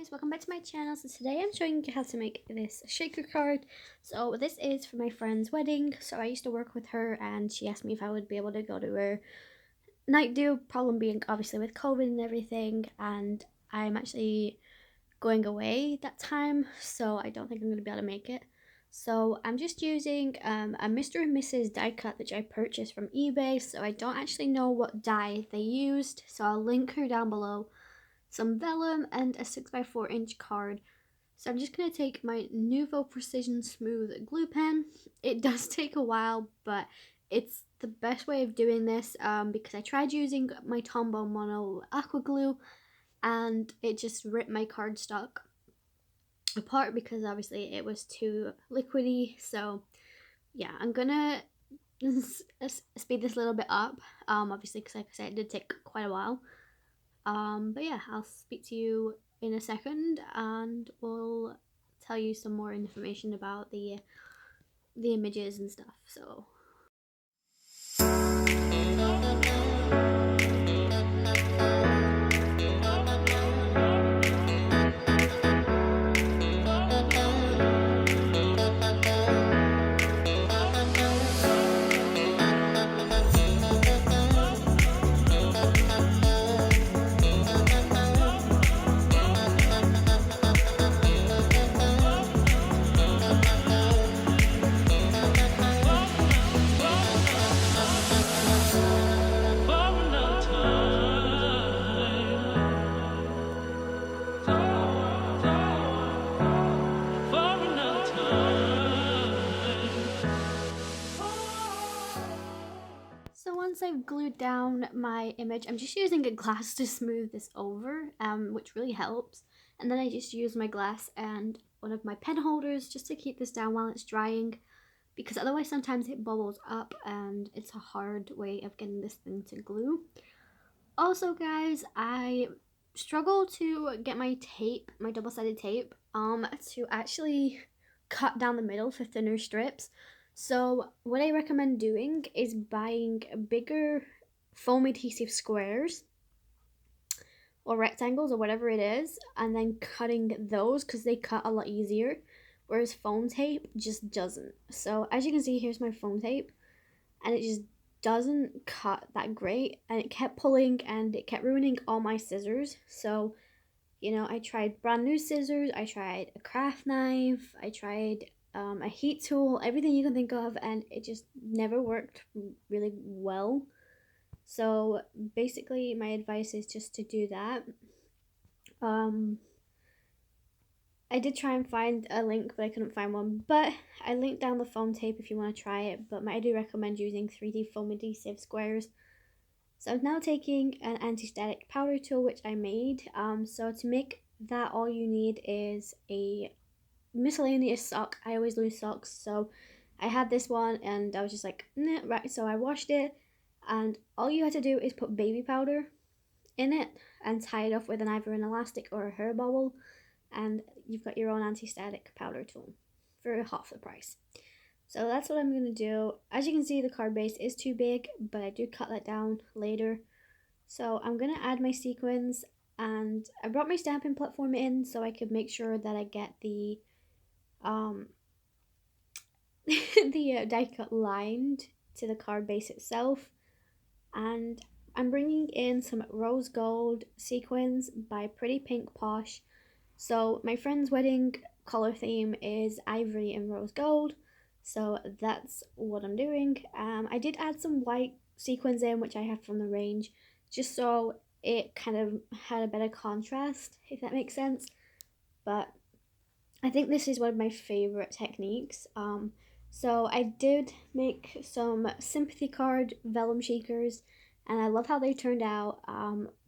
Guys, welcome back to my channel. So today I'm showing you how to make this shaker card. So this is for my friend's wedding. So I used to work with her and she asked me if I would be able to go to her night do, problem being obviously with COVID and everything, and I'm actually going away that time, so I don't think I'm going to be able to make it. So I'm just using a Mr. and Mrs. die cut that I purchased from eBay, so I don't actually know what die they used, so I'll link her down below. Some vellum and a 6x4" card. So I'm just going to take my NUVO Precision Smooth glue pen. It does take a while, but it's the best way of doing this because I tried using my Tombow Mono aqua glue and it just ripped my cardstock apart because obviously it was too liquidy. So yeah, I'm gonna speed this a little bit up, obviously because like I said, it did take quite a while. But yeah, I'll speak to you in a second and we'll tell you some more information about the images and stuff. So once I've glued down my image, I'm just using a glass to smooth this over, which really helps. And then I just use my glass and one of my pen holders just to keep this down while it's drying, because otherwise sometimes it bubbles up and it's a hard way of getting this thing to glue. Also guys, I struggle to get my tape, my double-sided tape, to actually cut down the middle for thinner strips. So what I recommend doing is buying bigger foam adhesive squares or rectangles or whatever it is, and then cutting those because they cut a lot easier, whereas foam tape just doesn't. So as you can see, here's my foam tape and it just doesn't cut that great, and it kept pulling and it kept ruining all my scissors. So you know, I tried brand new scissors, I tried a craft knife, I tried a heat tool, everything you can think of, and it just never worked really well. So basically my advice is just to do that. I did try and find a link, but I couldn't find one, but I linked down the foam tape if you want to try it, but I do recommend using 3D foam adhesive squares. So I'm now taking an anti-static powder tool, which I made. So to make that, all you need is a miscellaneous sock. I always lose socks, so I had this one and I was just like, nah, right, so I washed it, and all you had to do is put baby powder in it and tie it off with either an elastic or a hair bobble, and you've got your own anti-static powder tool for half the price. So that's what I'm going to do. As you can see, the card base is too big, but I do cut that down later. So I'm going to add my sequins, and I brought my stamping platform in so I could make sure that I get the the die cut lined to the card base itself. And I'm bringing in some rose gold sequins by Pretty Pink Posh. So my friend's wedding color theme is ivory and rose gold, so that's what I'm doing. I did add some white sequins in, which I have from the range, just so it kind of had a better contrast, if that makes sense. But I think this is one of my favorite techniques. So I did make some sympathy card vellum shakers, and I love how they turned out.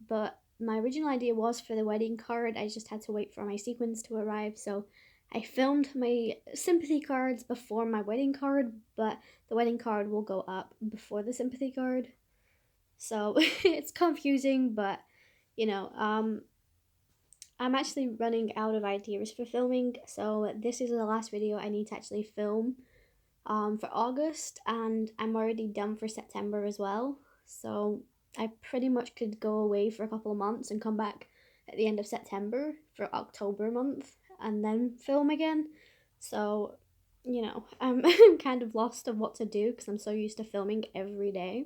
But my original idea was for the wedding card. I just had to wait for my sequins to arrive, so I filmed my sympathy cards before my wedding card, but the wedding card will go up before the sympathy card. So it's confusing, but you know, I'm actually running out of ideas for filming, so this is the last video I need to actually film for August, and I'm already done for September as well. So I pretty much could go away for a couple of months and come back at the end of September for October month and then film again. So, you know, I'm kind of lost of what to do because I'm so used to filming every day.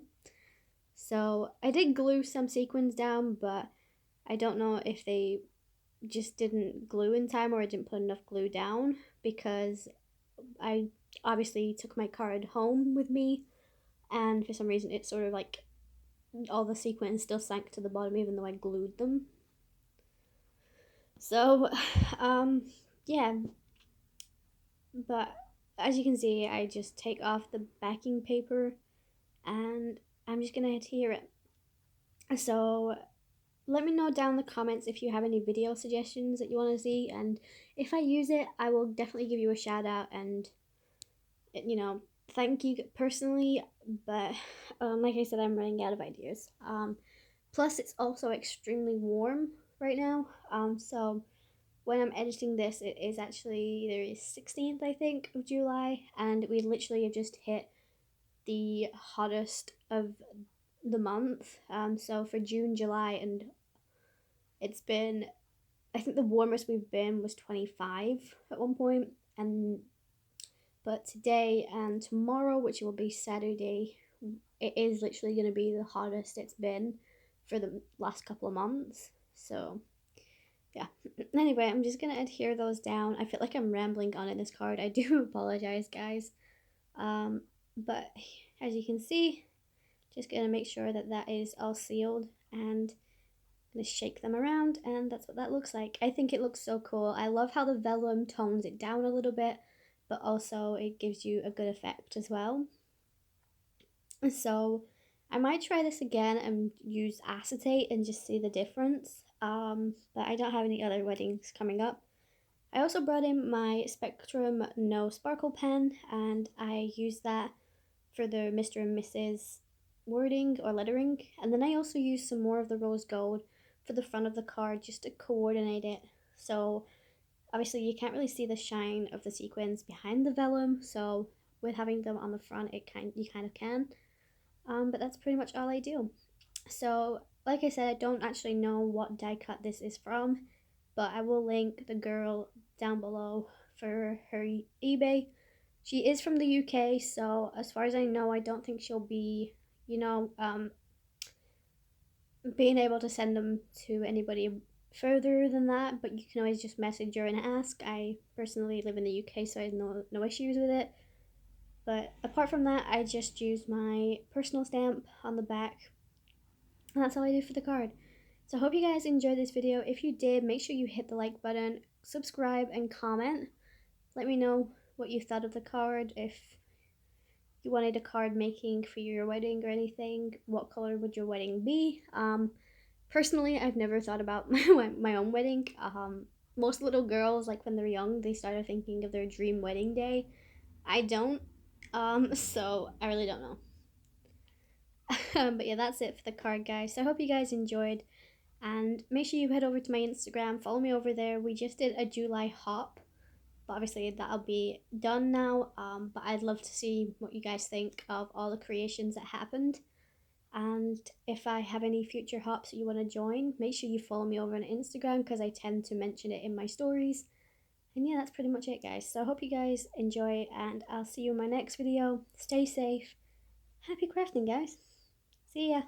So I did glue some sequins down, but I don't know if they just didn't glue in time or I didn't put enough glue down because I obviously took my card home with me, and for some reason it's sort of like all the sequins still sank to the bottom even though I glued them. So, yeah, but as you can see, I just take off the backing paper and I'm just gonna adhere it. So, let me know down in the comments if you have any video suggestions that you want to see, and if I use it, I will definitely give you a shout out and, you know, thank you personally. But like I said, I'm running out of ideas. Plus, it's also extremely warm right now. So when I'm editing this, it is actually the 16th, I think, of July, and we literally have just hit the hottest of the month. So for June, July, and it's been, I think the warmest we've been was 25 at one point, and but today and tomorrow, which will be Saturday, it is literally going to be the hottest it's been for the last couple of months. So yeah. Anyway, I'm just gonna adhere those down. I feel like I'm rambling on in this card. I do apologize, guys. But as you can see, just gonna make sure that that is all sealed and gonna shake them around, and that's what that looks like. I think it looks so cool. I love how the vellum tones it down a little bit, but also it gives you a good effect as well. So I might try this again and use acetate and just see the difference. But I don't have any other weddings coming up. I also brought in my Spectrum No Sparkle pen, and I used that for the Mr. and Mrs. wording or lettering. And then I also used some more of the rose gold for the front of the card just to coordinate it. So obviously you can't really see the shine of the sequins behind the vellum, so with having them on the front, you kind of can. But that's pretty much all I do. So, like I said, I don't actually know what die cut this is from, but I will link the girl down below for her eBay. She is from the UK, so as far as I know, I don't think she'll be, you know, being able to send them to anybody further than that, but you can always just message her and ask. I personally live in the UK, so I have no issues with it. But apart from that, I just use my personal stamp on the back, and that's all I do for the card. So I hope you guys enjoyed this video. If you did, make sure you hit the like button, subscribe, and comment. Let me know what you thought of the card. If you wanted a card making for your wedding or anything, what color would your wedding be? Personally, I've never thought about my own wedding. Most little girls, like when they're young, they started thinking of their dream wedding day. I don't. So I really don't know. But yeah, that's it for the card, guys. So I hope you guys enjoyed, and make sure you head over to my Instagram, follow me over there. We just did a July hop, but obviously that'll be done now. But I'd love to see what you guys think of all the creations that happened, and if I have any future hops that you want to join, make sure you follow me over on Instagram because I tend to mention it in my stories. And yeah, that's pretty much it, guys. So I hope you guys enjoy, and I'll see you in my next video. Stay safe. Happy crafting, guys. See ya.